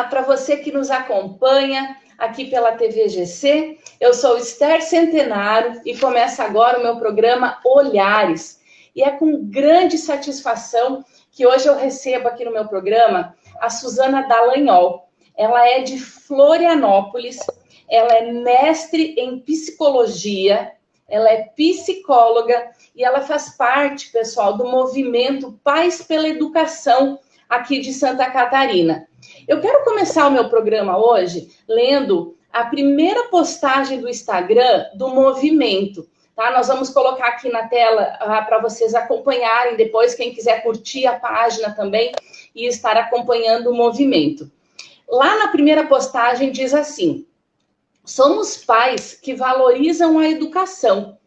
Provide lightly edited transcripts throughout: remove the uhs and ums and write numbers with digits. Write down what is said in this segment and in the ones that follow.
Olá para você que nos acompanha aqui pela TV GC. Eu sou Esther Centenário e começa agora o meu programa Olhares. E é com grande satisfação que hoje eu recebo aqui no meu programa a Suzana Dallagnol. Ela é de Florianópolis, ela é mestre em psicologia, ela é psicóloga e ela faz parte, pessoal, do movimento Pais pela Educação aqui de Santa Catarina. Eu quero começar o meu programa hoje lendo a primeira postagem do Instagram do movimento. Tá? Nós vamos colocar aqui na tela para vocês acompanharem depois, quem quiser curtir a página também e estar acompanhando o movimento. Lá na primeira postagem diz assim: somos pais que valorizam a educação.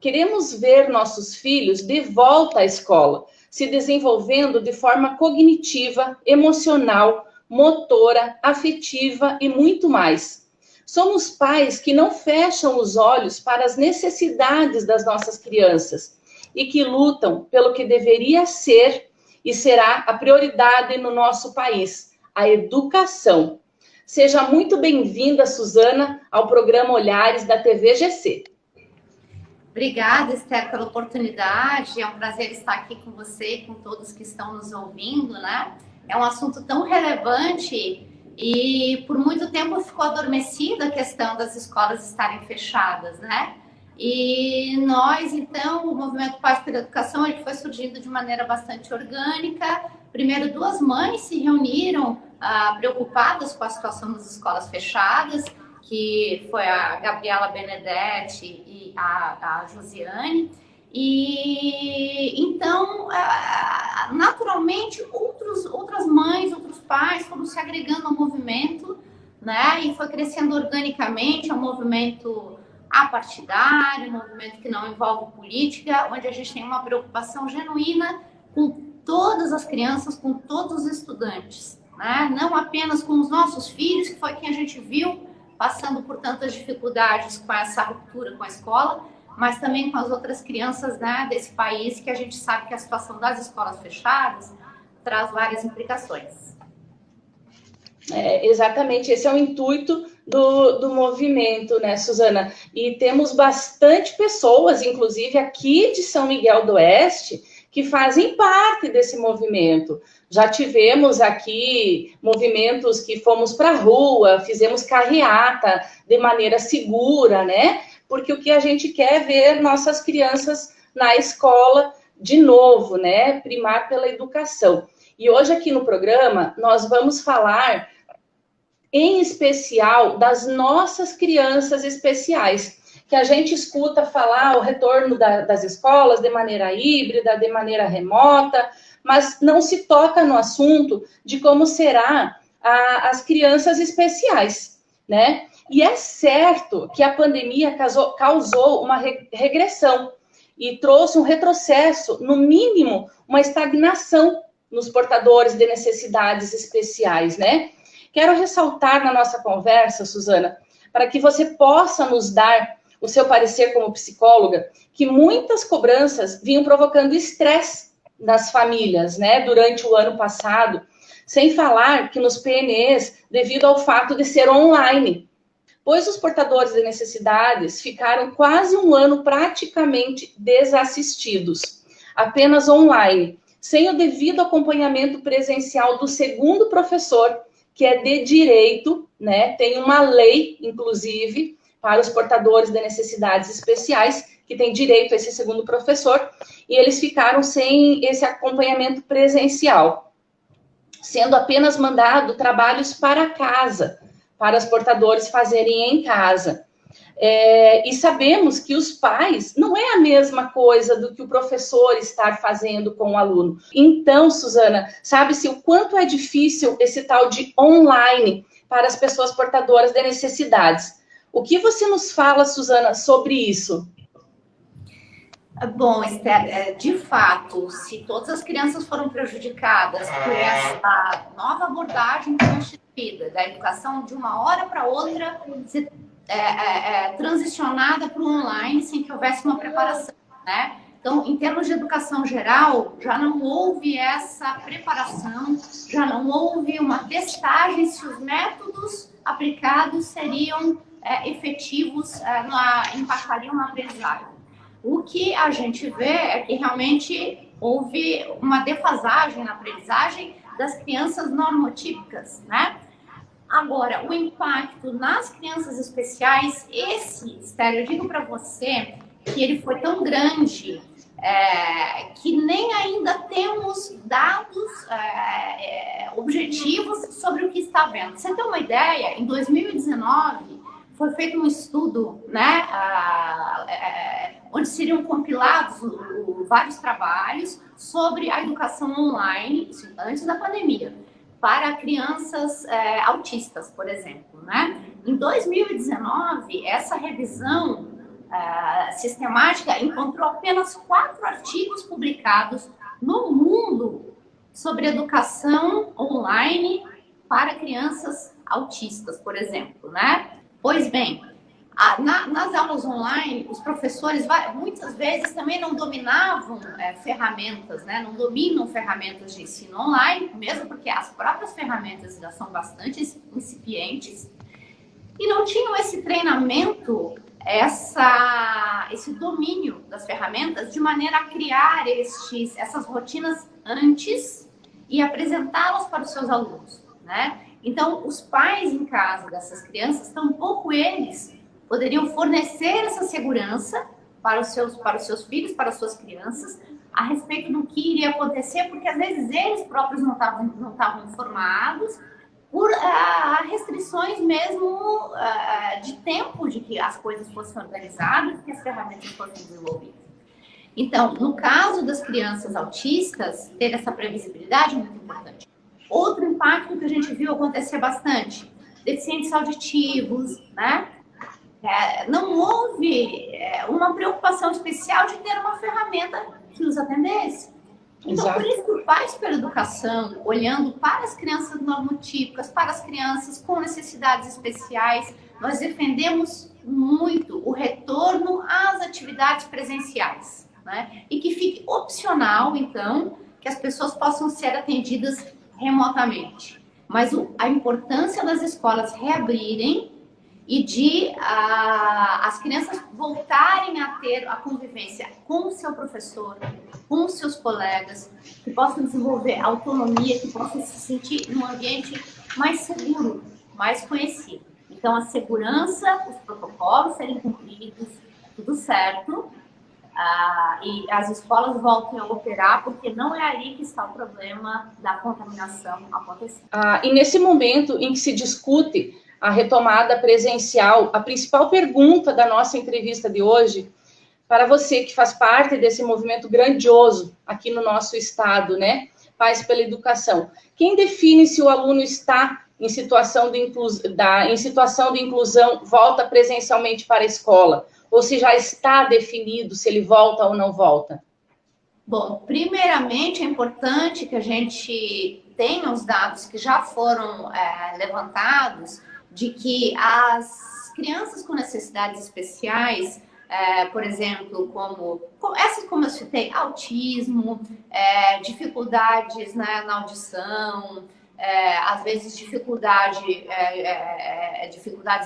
Queremos ver nossos filhos de volta à escola, se desenvolvendo de forma cognitiva, emocional, motora, afetiva e muito mais. Somos pais que não fecham os olhos para as necessidades das nossas crianças e que lutam pelo que deveria ser e será a prioridade no nosso país, a educação. Seja muito bem-vinda, Suzana, ao programa Olhares da TV GC. Obrigada, Esther, pela oportunidade. É um prazer estar aqui com você e com todos que estão nos ouvindo, né? É um assunto tão relevante e por muito tempo ficou adormecida a questão das escolas estarem fechadas, né? E nós, então, o Movimento Pais pela Educação, ele foi surgindo de maneira bastante orgânica. Primeiro, duas mães se reuniram preocupadas com a situação das escolas fechadas, que foi a Gabriela Benedetti e a Josiane. E então, naturalmente, outras mães, outros pais foram se agregando ao movimento, né? E foi crescendo organicamente, é um movimento apartidário, um movimento que não envolve política, onde a gente tem uma preocupação genuína com todas as crianças, com todos os estudantes, né? Não apenas com os nossos filhos, que foi quem a gente viu passando por tantas dificuldades com essa ruptura com a escola, mas também com as outras crianças, né, desse país, que a gente sabe que a situação das escolas fechadas traz várias implicações. Exatamente, esse é o intuito do movimento, né, Suzana? E temos bastante pessoas, inclusive aqui de São Miguel do Oeste, que fazem parte desse movimento. Já tivemos aqui movimentos que fomos para a rua, fizemos carreata de maneira segura, né? Porque o que a gente quer é ver nossas crianças na escola de novo, né? Primar pela educação. E hoje aqui no programa nós vamos falar em especial das nossas crianças especiais, que a gente escuta falar o retorno das escolas de maneira híbrida, de maneira remota, mas não se toca no assunto de como será as crianças especiais, né? E é certo que a pandemia causou uma regressão e trouxe um retrocesso, no mínimo, uma estagnação nos portadores de necessidades especiais, né? Quero ressaltar na nossa conversa, Suzana, para que você possa nos dar o seu parecer como psicóloga, que muitas cobranças vinham provocando estresse nas famílias, né, durante o ano passado, sem falar que nos PNEs, devido ao fato de ser online, pois os portadores de necessidades ficaram quase um ano praticamente desassistidos, apenas online, sem o devido acompanhamento presencial do segundo professor, que é de direito, né, tem uma lei, inclusive, para os portadores de necessidades especiais, que tem direito a esse segundo professor, e eles ficaram sem esse acompanhamento presencial, sendo apenas mandado trabalhos para casa, para os portadores fazerem em casa. E sabemos que os pais não é a mesma coisa do que o professor estar fazendo com o aluno. Então, Suzana, sabe-se o quanto é difícil esse tal de online para as pessoas portadoras de necessidades. O que você nos fala, Suzana, sobre isso? Bom, Esther, de fato, se todas as crianças foram prejudicadas por essa nova abordagem constituída da educação de uma hora para outra, transicionada para o online, sem que houvesse uma preparação, né? Então, em termos de educação geral, já não houve essa preparação, já não houve uma testagem se os métodos aplicados seriam efetivos, impactariam na aprendizagem. O que a gente vê é que realmente houve uma defasagem na aprendizagem das crianças normotípicas, né? Agora, o impacto nas crianças especiais, Estélio, eu digo para você que ele foi tão grande que nem ainda temos dados objetivos sobre o que está havendo. Você tem uma ideia? Em 2019 foi feito um estudo, né, onde seriam compilados vários trabalhos sobre a educação online, antes da pandemia, para crianças autistas, por exemplo, né? Em 2019, essa revisão sistemática encontrou apenas 4 artigos publicados no mundo sobre educação online para crianças autistas, por exemplo, né? Pois bem, nas aulas online, os professores muitas vezes também não dominavam ferramentas, né? Não dominam ferramentas de ensino online, mesmo porque as próprias ferramentas já são bastante incipientes, e não tinham esse treinamento, esse domínio das ferramentas, de maneira a criar essas rotinas antes e apresentá-las para os seus alunos, né? Então, os pais em casa dessas crianças, tampouco eles poderiam fornecer essa segurança para os seus filhos, para as suas crianças, a respeito do que iria acontecer, porque às vezes eles próprios não estavam informados, por restrições mesmo de tempo de que as coisas fossem organizadas, que as ferramentas fossem desenvolvidas. Então, no caso das crianças autistas, ter essa previsibilidade é muito importante. Outro impacto que a gente viu acontecer bastante, deficientes auditivos, né? Não houve uma preocupação especial de ter uma ferramenta que os atendesse. Então, Exato. Por isso que o Pais pela Educação, olhando para as crianças normotípicas, para as crianças com necessidades especiais, nós defendemos muito o retorno às atividades presenciais, né? E que fique opcional, então, que as pessoas possam ser atendidas remotamente. Mas a importância das escolas reabrirem e de as crianças voltarem a ter a convivência com o seu professor, com os seus colegas, que possam desenvolver autonomia, que possam se sentir num ambiente mais seguro, mais conhecido. Então, a segurança, os protocolos serem cumpridos, tudo certo, e as escolas voltem a operar, porque não é aí que está o problema da contaminação acontecendo. E nesse momento em que se discute a retomada presencial, a principal pergunta da nossa entrevista de hoje, para você que faz parte desse movimento grandioso aqui no nosso estado, né? Pais pela Educação. Quem define se o aluno está em situação de inclusão, volta presencialmente para a escola? Ou se já está definido se ele volta ou não volta? Bom, primeiramente é importante que a gente tenha os dados que já foram levantados de que as crianças com necessidades especiais, por exemplo, como eu citei, autismo, dificuldades, né, na audição, às vezes dificuldades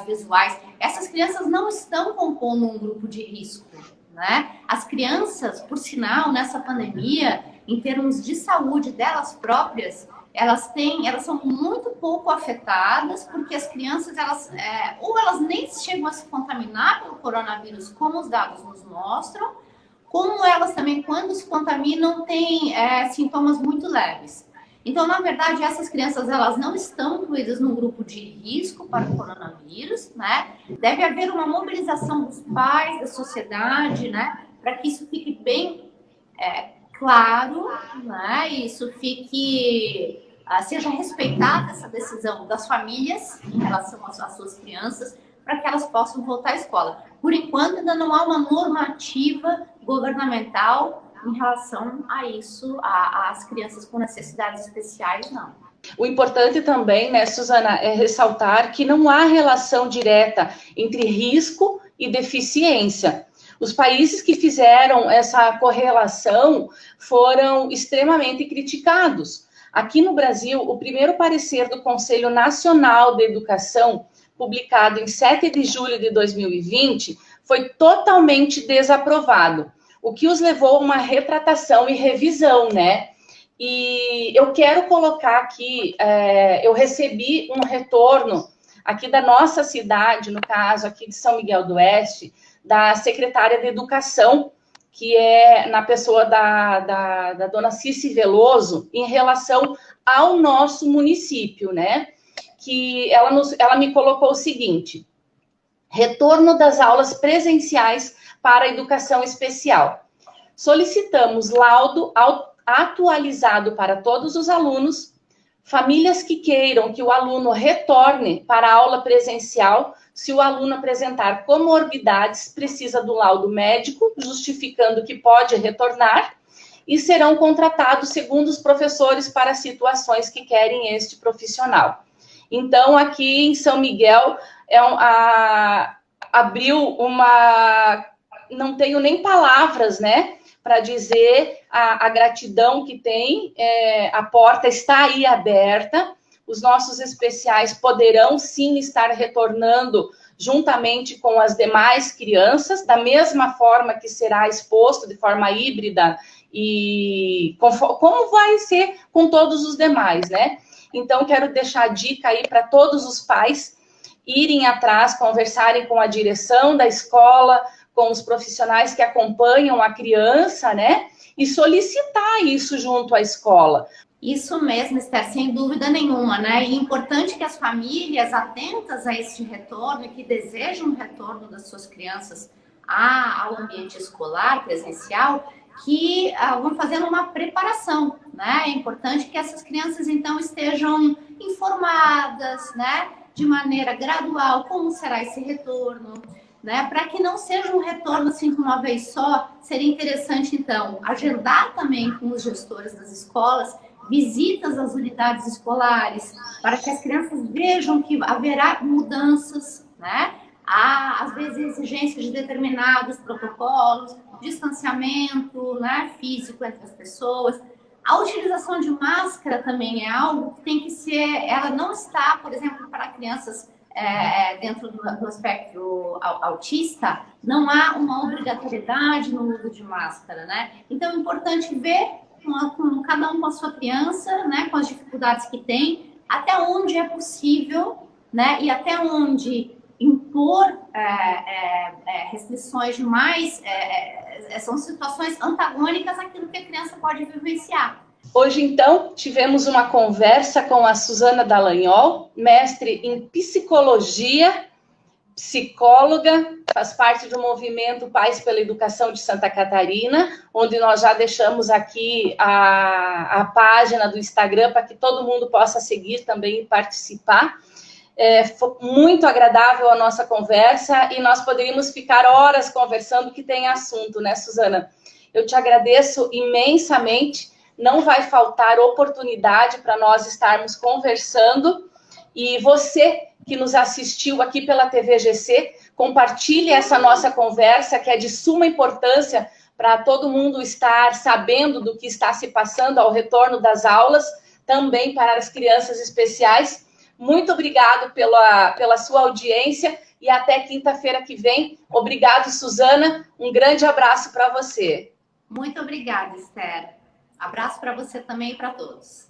visuais, essas crianças não estão compondo um grupo de risco, né? As crianças, por sinal, nessa pandemia, em termos de saúde delas próprias, elas são muito pouco afetadas, porque as crianças, ou elas nem chegam a se contaminar pelo coronavírus, como os dados nos mostram, como elas também, quando se contaminam, têm sintomas muito leves. Então, na verdade, essas crianças, elas não estão incluídas no grupo de risco para o coronavírus, né? Deve haver uma mobilização dos pais, da sociedade, né? Para que isso fique bem claro, né? E isso seja respeitada essa decisão das famílias em relação às suas crianças, para que elas possam voltar à escola. Por enquanto, ainda não há uma normativa governamental em relação a isso, às crianças com necessidades especiais, não. O importante também, né, Suzana, é ressaltar que não há relação direta entre risco e deficiência. Os países que fizeram essa correlação foram extremamente criticados. Aqui no Brasil, o primeiro parecer do Conselho Nacional de Educação, publicado em 7 de julho de 2020, foi totalmente desaprovado, o que os levou a uma retratação e revisão, né? E eu quero colocar aqui, eu recebi um retorno aqui da nossa cidade, no caso aqui de São Miguel do Oeste, da secretária de Educação, que é na pessoa da dona Cici Veloso, em relação ao nosso município, né? Que ela me colocou o seguinte: retorno das aulas presenciais para a educação especial. Solicitamos laudo atualizado para todos os alunos. Famílias que queiram que o aluno retorne para a aula presencial, se o aluno apresentar comorbidades, precisa do laudo médico, justificando que pode retornar, e serão contratados segundo os professores para situações que querem este profissional. Então, aqui em São Miguel, abriu uma... Não tenho nem palavras, né, para dizer a gratidão que tem. A porta está aí aberta. Os nossos especiais poderão, sim, estar retornando juntamente com as demais crianças, da mesma forma que será exposto de forma híbrida, e como vai ser com todos os demais, né? Então, quero deixar a dica aí para todos os pais irem atrás, conversarem com a direção da escola, com os profissionais que acompanham a criança, né? E solicitar isso junto à escola. Isso mesmo, Esther, sem dúvida nenhuma, né? E é importante que as famílias atentas a este retorno e que desejam o retorno das suas crianças ao ambiente escolar, presencial, que vão fazendo uma preparação, né? É importante que essas crianças, então, estejam informadas, né? De maneira gradual, como será esse retorno, né? Para que não seja um retorno assim de uma vez só, seria interessante, então, agendar também com os gestores das escolas visitas às unidades escolares, para que as crianças vejam que haverá mudanças, né? Há, às vezes, exigências de determinados protocolos, distanciamento, né, físico entre as pessoas. A utilização de máscara também é algo que tem que ser... Ela não está, por exemplo, para crianças dentro do espectro autista, não há uma obrigatoriedade no uso de máscara, né? Então, é importante ver com cada um com a sua criança, né, com as dificuldades que tem, até onde é possível, né, e até onde impor restrições demais são situações antagônicas àquilo que a criança pode vivenciar. Hoje, então, tivemos uma conversa com a Suzana Dallagnol, mestre em psicologia, psicóloga, faz parte do movimento Pais pela Educação de Santa Catarina, onde nós já deixamos aqui a página do Instagram para que todo mundo possa seguir também e participar. Foi muito agradável a nossa conversa e nós poderíamos ficar horas conversando, que tem assunto, né, Suzana? Eu te agradeço imensamente, não vai faltar oportunidade para nós estarmos conversando, e você que nos assistiu aqui pela TVGC, compartilhe essa nossa conversa, que é de suma importância para todo mundo estar sabendo do que está se passando ao retorno das aulas, também para as crianças especiais. Muito obrigado pela sua audiência e até quinta-feira que vem. Obrigado, Suzana. Um grande abraço para você. Muito obrigada, Esther. Abraço para você também e para todos.